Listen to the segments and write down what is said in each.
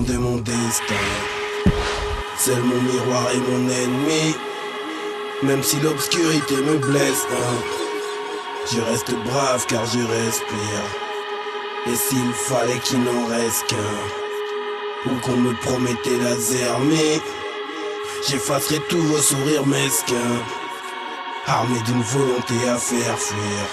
est mon destin. C'est mon miroir et mon ennemi. Même si l'obscurité me blesse, je reste brave car je respire. Et s'il fallait qu'il n'en reste qu'un, ou qu'on me promettait laser, mais j'effacerai tous vos sourires mesquins, armé d'une volonté à faire fuir.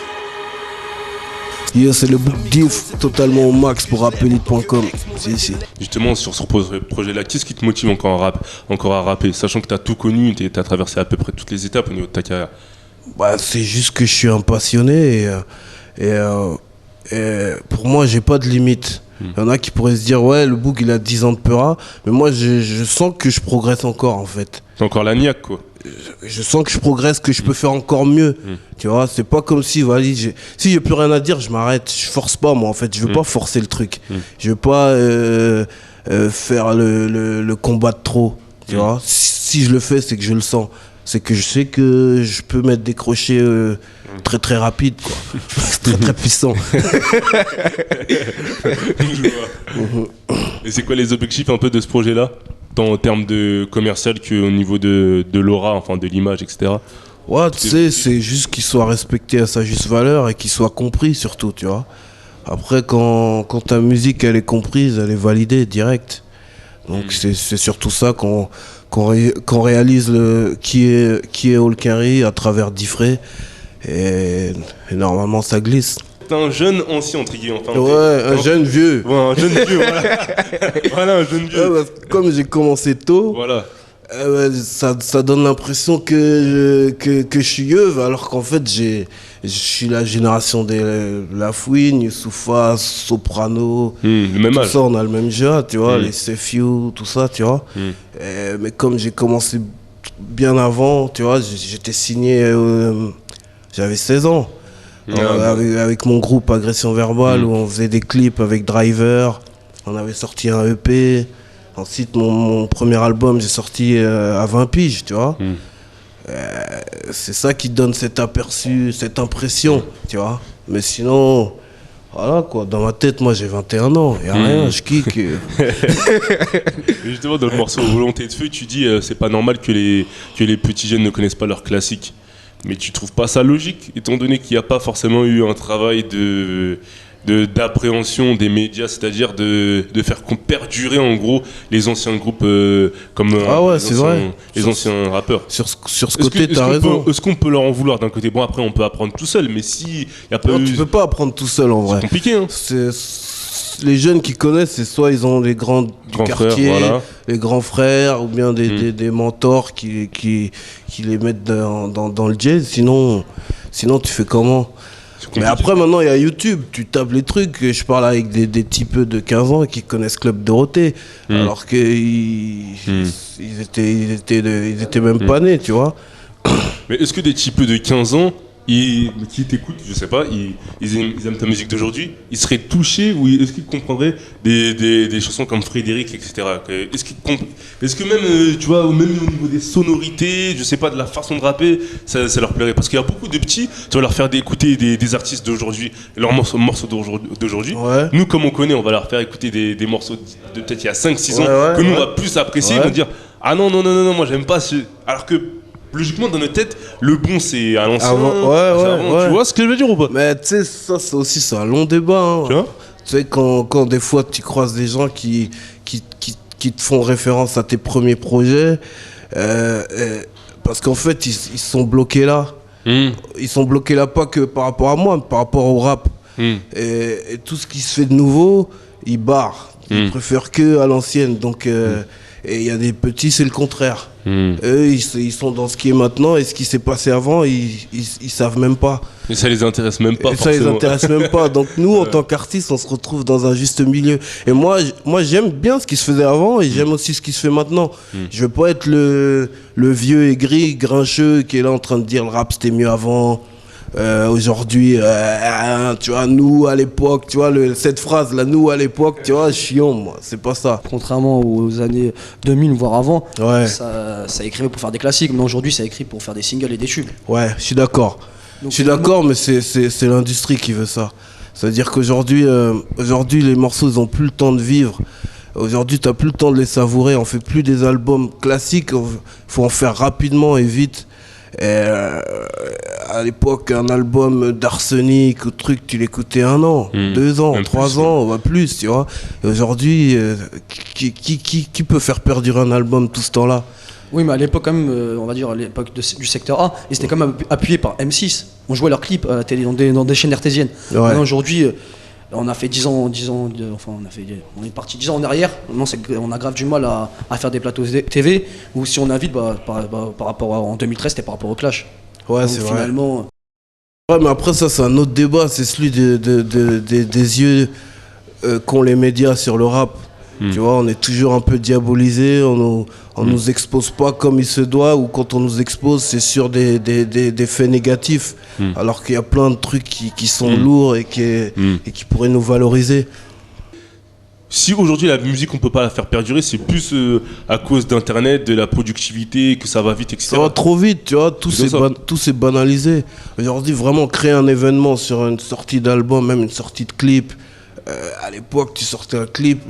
C'est le book diff totalement au max pour rapelite.com. Si. Justement, sur ce projet-là, qu'est-ce qui te motive encore à rapper, sachant que t'as tout connu, t'as traversé à peu près toutes les étapes au niveau de ta carrière? C'est juste que je suis un passionné et pour moi, j'ai pas de limite. Il y en a qui pourraient se dire, ouais, le book il a 10 ans de peura, mais moi je sens que je progresse encore en fait. C'est encore la niaque quoi. Je sens que je progresse, que je peux faire encore mieux. Tu vois, c'est pas comme si, voilà, si j'ai plus rien à dire, je m'arrête. Je force pas, moi, en fait. Je veux pas forcer le truc. Je veux pas faire le combat de trop. Tu vois, si je le fais, c'est que je le sens. C'est que je sais que je peux mettre des crochets très très rapides, quoi. Très très puissant. Et c'est quoi les objectifs un peu de ce projet-là, tant en termes de commercial qu'au niveau de l'aura, enfin de l'image, etc. Ouais, tu sais, c'est juste qu'il soit respecté à sa juste valeur et qu'il soit compris surtout, tu vois. Après, quand ta musique elle est comprise, elle est validée direct. Donc c'est surtout ça qu'on réalise qui est Olkinry à travers Diffré et normalement ça glisse. T'es un jeune ancien entre guillemets. Enfin, un jeune vieux. Ouais, un jeune vieux, voilà. Voilà, un jeune vieux. Ouais, comme j'ai commencé tôt, voilà. Ça donne l'impression que je suis vieux, alors qu'en fait je suis la génération de Lafouine, Youssoufa, Soprano, le même tout âge. ça, on a le même jeu, tu vois, les Sefiu, tout ça, tu vois. Mais comme j'ai commencé bien avant, tu vois, j'étais signé, j'avais 16 ans, avec mon groupe Agression Verbale, où on faisait des clips avec Driver, on avait sorti un EP. Ensuite, mon premier album, j'ai sorti à 20 piges, tu vois. C'est ça qui donne cet aperçu, cette impression, tu vois. Mais sinon, voilà quoi, dans ma tête, moi j'ai 21 ans, y a rien, je kick. Justement, dans le morceau Volonté de feu, tu dis c'est pas normal que les petits jeunes ne connaissent pas leurs classiques. Mais tu trouves pas ça logique, étant donné qu'il n'y a pas forcément eu un travail d'appréhension des médias, c'est-à-dire de faire perdurer en gros les anciens groupes comme les anciens rappeurs. Sur ce côté, t'as raison. Est-ce qu'on peut leur en vouloir d'un côté? Bon, après, on peut apprendre tout seul, mais si y a pas non, tu peux pas apprendre tout seul en vrai. C'est compliqué, hein. Les jeunes qui connaissent, c'est soit ils ont les grands du quartier, frères, voilà. Les grands frères, ou bien des mentors qui les mettent dans le jazz. Sinon, tu fais comment? Mais après, maintenant, il y a YouTube. Tu tapes les trucs. Je parle avec des types de 15 ans qui connaissent Club Dorothée. Alors qu'ils étaient même pas nés, tu vois. Mais est-ce que des types de 15 ans, qui t'écoutent, je sais pas, ils aiment ta musique d'aujourd'hui, ils seraient touchés ou est-ce qu'ils comprendraient des chansons comme Frédéric, etc. Est-ce que même, tu vois, même au niveau des sonorités, je sais pas, de la façon de rapper, ça leur plairait? Parce qu'il y a beaucoup de petits, tu vas leur faire écouter des artistes d'aujourd'hui, leurs morceaux d'aujourd'hui. Ouais. Nous, comme on connaît, on va leur faire écouter des morceaux de peut-être il y a 5-6 ans que nous on va plus apprécier, ils vont dire ah non, moi j'aime pas alors que logiquement, dans notre tête, le bon c'est à l'ancien. Ouais. Tu vois ce que je veux dire ou pas? Mais tu sais, ça c'est aussi un long débat. Hein. Tu vois, tu sais, quand des fois tu croises des gens qui te font référence à tes premiers projets, parce qu'en fait, ils sont bloqués là. Ils sont bloqués là pas que par rapport à moi, mais par rapport au rap. Et tout ce qui se fait de nouveau, ils barrent. Ils préfèrent que à l'ancienne. Donc, et il y a des petits, c'est le contraire. Eux, ils sont dans ce qui est maintenant et ce qui s'est passé avant, ils savent même pas. Et ça les intéresse même pas. Ça les intéresse même pas. Donc nous, en tant qu'artistes, on se retrouve dans un juste milieu. Et moi, j'aime bien ce qui se faisait avant et j'aime aussi ce qui se fait maintenant. Je veux pas être le vieux aigri, grincheux qui est là en train de dire le rap c'était mieux avant. Aujourd'hui, tu vois, nous à l'époque, tu vois, cette phrase là, nous à l'époque, tu vois, chiant, moi, c'est pas ça. Contrairement aux années 2000, voire avant, ça écrivait pour faire des classiques, mais aujourd'hui, ça écrit pour faire des singles et des tubes. Ouais, je suis d'accord. Je suis d'accord, mais c'est l'industrie qui veut ça. C'est-à-dire qu'aujourd'hui, les morceaux, ils ont plus le temps de vivre. Aujourd'hui, t'as plus le temps de les savourer. On fait plus des albums classiques. Faut en faire rapidement et vite. Et à l'époque, un album d'Arsenic ou truc, tu l'écoutais 1 an, 2 ans, 3 ans, va plus, tu vois. Et aujourd'hui, qui peut faire perdurer un album tout ce temps-là? Oui, mais à l'époque, quand même, on va dire à l'époque du secteur A, ils étaient quand même appuyés par M6. On jouait leurs clips à la télé dans des chaînes artésiennes. Ouais. Aujourd'hui, on a fait 10 ans, on est parti 10 ans en arrière. Maintenant, on a grave du mal à faire des plateaux TV. Ou si on invite, par rapport en 2013, c'était par rapport au Clash. Ouais, donc, c'est finalement. Ouais, mais après, ça, c'est un autre débat. C'est celui des yeux qu'ont les médias sur le rap. Tu vois, on est toujours un peu diabolisé, on nous expose pas comme il se doit, ou quand on nous expose, c'est sur des faits négatifs, alors qu'il y a plein de trucs qui sont lourds et qui pourraient nous valoriser. Si aujourd'hui la musique on peut pas la faire perdurer, c'est plus à cause d'internet, de la productivité, que ça va vite, etc. Ça va trop vite, tu vois, tout s'est banalisé. Aujourd'hui, vraiment créer un événement sur une sortie d'album, même une sortie de clip. À l'époque, tu sortais un clip,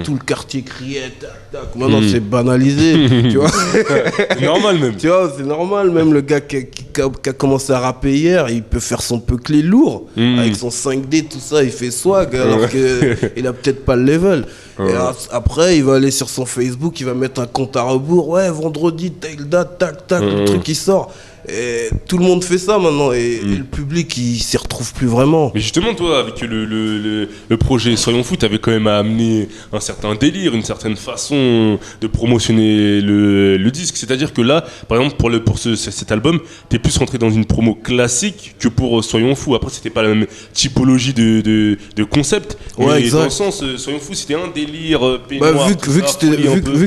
tout le quartier criait, tac, tac. Maintenant, c'est banalisé, tu vois. C'est normal même. Tu vois, c'est normal. Même le gars qui a commencé à rapper hier, il peut faire son peuclé lourd. Avec son 5D, tout ça, il fait swag, alors qu'il a peut-être pas le level. Et après, il va aller sur son Facebook, il va mettre un compte à rebours. Ouais, vendredi, telle date, tac, tac, le truc qui sort. Et tout le monde fait ça maintenant et le public il s'y retrouve plus vraiment. Mais justement toi avec le projet Soyons Fous, t'avais quand même à amener un certain délire, une certaine façon de promotionner le disque. C'est-à-dire que là, par exemple pour cet album, t'es plus rentré dans une promo classique que pour Soyons Fous. Après c'était pas la même typologie de concept. Ouais, mais exact. dans le sens Soyons Fous c'était un délire peignoir, vu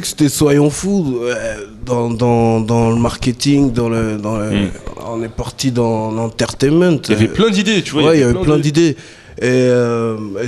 que c'était Soyons Fous, dans le marketing, on est parti dans l'entertainment. Il y avait plein d'idées, tu vois. Ouais, il y avait plein d'idées. Et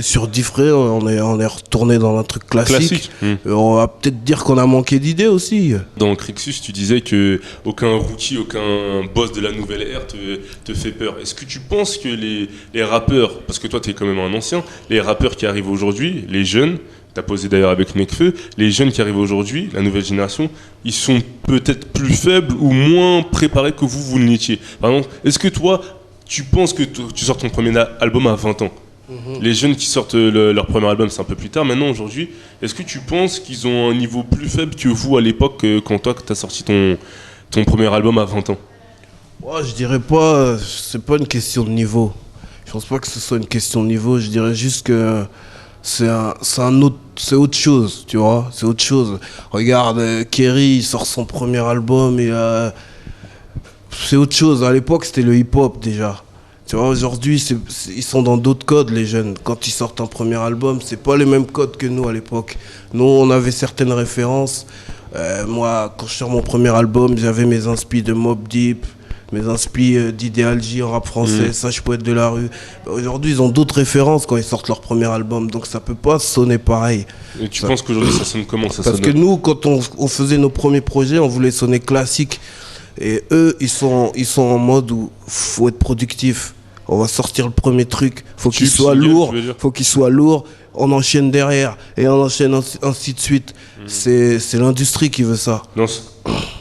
sur Diffré, on est retourné dans un truc classique. On va peut-être dire qu'on a manqué d'idées aussi. Dans Crixus, tu disais que aucun rookie, aucun boss de la nouvelle ère te fait peur. Est-ce que tu penses que les rappeurs, parce que toi tu es quand même un ancien, les rappeurs qui arrivent aujourd'hui, les jeunes, t'as posé d'ailleurs avec Nekfeu, les jeunes qui arrivent aujourd'hui, la nouvelle génération, ils sont peut-être plus faibles ou moins préparés que vous ne l'étiez. Par exemple, est-ce que toi, tu penses que tu sors ton premier album à 20 ans? Les jeunes qui sortent leur premier album, c'est un peu plus tard. Maintenant, aujourd'hui, est-ce que tu penses qu'ils ont un niveau plus faible que vous à l'époque, quand toi, tu as sorti ton premier album à 20 ans? Ouais, je dirais pas, c'est pas une question de niveau. Je pense pas que ce soit une question de niveau, je dirais juste que c'est autre chose, tu vois, c'est autre chose. Regarde, Kerry, il sort son premier album et c'est autre chose. À l'époque, c'était le hip-hop déjà. Tu vois, aujourd'hui, ils sont dans d'autres codes, les jeunes. Quand ils sortent un premier album, c'est pas les mêmes codes que nous à l'époque. Nous, on avait certaines références. Moi, quand je sors mon premier album, j'avais mes inspi de Mobb Deep, mes inspi d'Idéalgie en rap français, Sage Poète de la rue. Aujourd'hui, ils ont d'autres références quand ils sortent leur premier album, donc ça peut pas sonner pareil. Et tu penses qu'aujourd'hui, ça sonne comment ça? Parce que nous, quand on faisait nos premiers projets, on voulait sonner classique. Et eux, ils sont en mode où faut être productif. On va sortir le premier truc, faut qu'il soit lourd, on enchaîne derrière et on enchaîne ainsi de suite. C'est l'industrie qui veut ça. Non,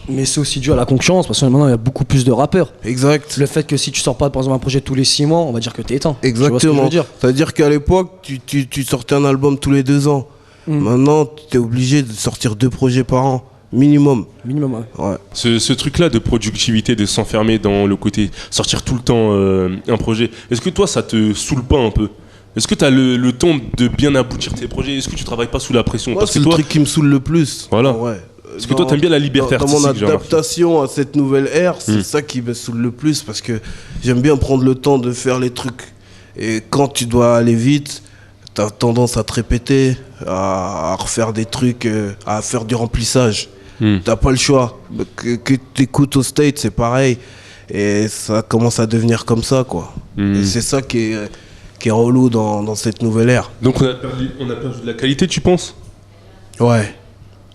mais c'est aussi dû à la concurrence parce que maintenant il y a beaucoup plus de rappeurs. Exact. Le fait que si tu sors pas par exemple un projet tous les 6 mois, on va dire que t'es éteint. Exactement. C'est-à-dire qu'à l'époque, tu sortais un album tous les 2 ans. Maintenant, tu es obligé de sortir 2 projets par an. Minimum, ouais. Ce truc-là de productivité, de s'enfermer dans le côté sortir tout le temps un projet, est-ce que toi ça te saoule pas un peu? Est-ce que tu as le temps de bien aboutir tes projets? Est-ce que tu travailles pas sous la pression? Parce que c'est le truc qui me saoule le plus. Voilà. Ouais. Parce que toi t'aimes bien la liberté artistique. Dans mon adaptation à cette nouvelle ère, c'est ça qui me saoule le plus parce que j'aime bien prendre le temps de faire les trucs. Et quand tu dois aller vite, t'as tendance à te répéter, à refaire des trucs, à faire du remplissage. T'as pas le choix. Que t'écoutes au States, c'est pareil. Et ça commence à devenir comme ça, quoi. Et c'est ça qui est relou dans cette nouvelle ère. Donc on a perdu de la qualité, tu penses? Ouais.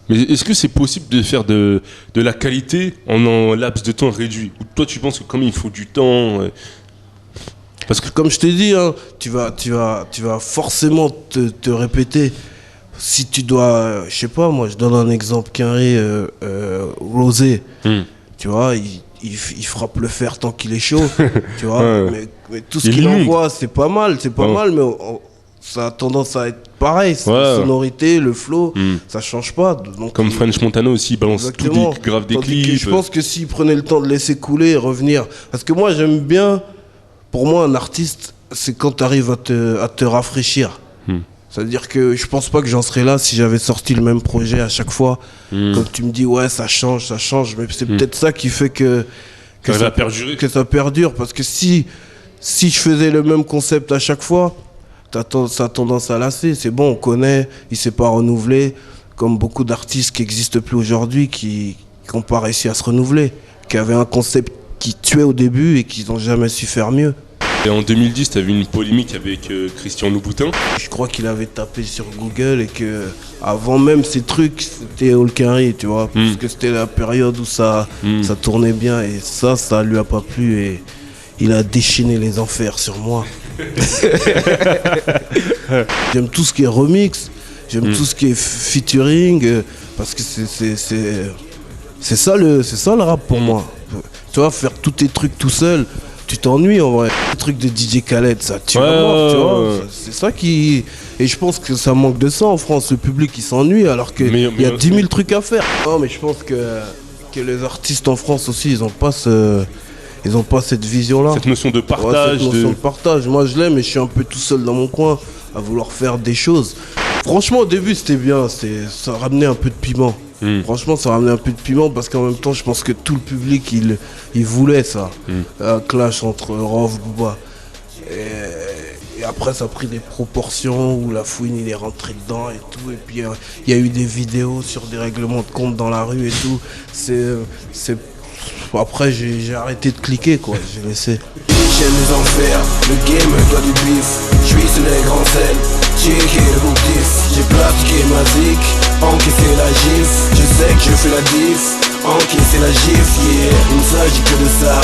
Mais est-ce que c'est possible de faire de la qualité en un laps de temps réduit? Ou toi tu penses que comme il faut du temps... Parce que comme je t'ai dit, hein, tu vas forcément te répéter. si tu dois, je sais pas, moi je donne un exemple carré, Rosé, tu vois, il frappe le fer tant qu'il est chaud, tu vois, mais tout ce qu'il envoie c'est pas mal, mais ça a tendance à être pareil, la sonorité, le flow, ça change pas. Donc, comme French Montana aussi, il balance grave des clips. Je pense que s'il prenait le temps de laisser couler et revenir, parce que moi j'aime bien, pour moi un artiste, c'est quand tu arrives à te rafraîchir. C'est-à-dire que je pense pas que j'en serais là si j'avais sorti le même projet à chaque fois. Comme tu me dis, ouais, ça change, mais c'est peut-être ça qui fait que ça perdure. Parce que si je faisais le même concept à chaque fois, ça a tendance à lasser. C'est bon, on connaît, il s'est pas renouvelé. Comme beaucoup d'artistes qui n'existent plus aujourd'hui, qui n'ont pas réussi à se renouveler, qui avaient un concept qui tuait au début et qui n'ont jamais su faire mieux. Et en 2010, tu as vu une polémique avec Christian Louboutin. Je crois qu'il avait tapé sur Google et que avant même ces trucs, c'était All Carry, tu vois, parce que c'était la période où ça tournait bien et ça lui a pas plu et il a déchaîné les enfers sur moi. J'aime tout ce qui est remix, j'aime tout ce qui est featuring, parce que c'est ça le rap pour moi. Tu vois, faire tous tes trucs tout seul, tu t'ennuies en vrai. Le truc de DJ Khaled, ça tue à mort, tu vois. C'est ça qui... Et je pense que ça manque de ça en France. Le public, il s'ennuie alors qu'il y a 10 000 trucs à faire. Non, mais je pense que les artistes en France aussi, ils ont pas cette vision-là. Cette notion de partage. Cette notion de partage. Moi, je l'aime, mais je suis un peu tout seul dans mon coin à vouloir faire des choses. Franchement, au début, c'était bien. Ça ramenait un peu de piment. Franchement, ça ramenait un peu de piment parce qu'en même temps, je pense que tout le public, il voulait ça. Un clash entre Rov, Booba. Et après, ça a pris des proportions où la fouine, il est rentré dedans et tout. Et puis, il y a eu des vidéos sur des règlements de compte dans la rue et tout. Après, j'ai arrêté de cliquer, quoi. J'ai laissé. J'aime les enfers, le game doit du bif. J'suis sur les grands ailes, checké le boutif. J'ai pratiqué ma zik, encaissé la gif. Je sais que je fais la diff, encaissé la gif, yeah. Il ne s'agit que de ça.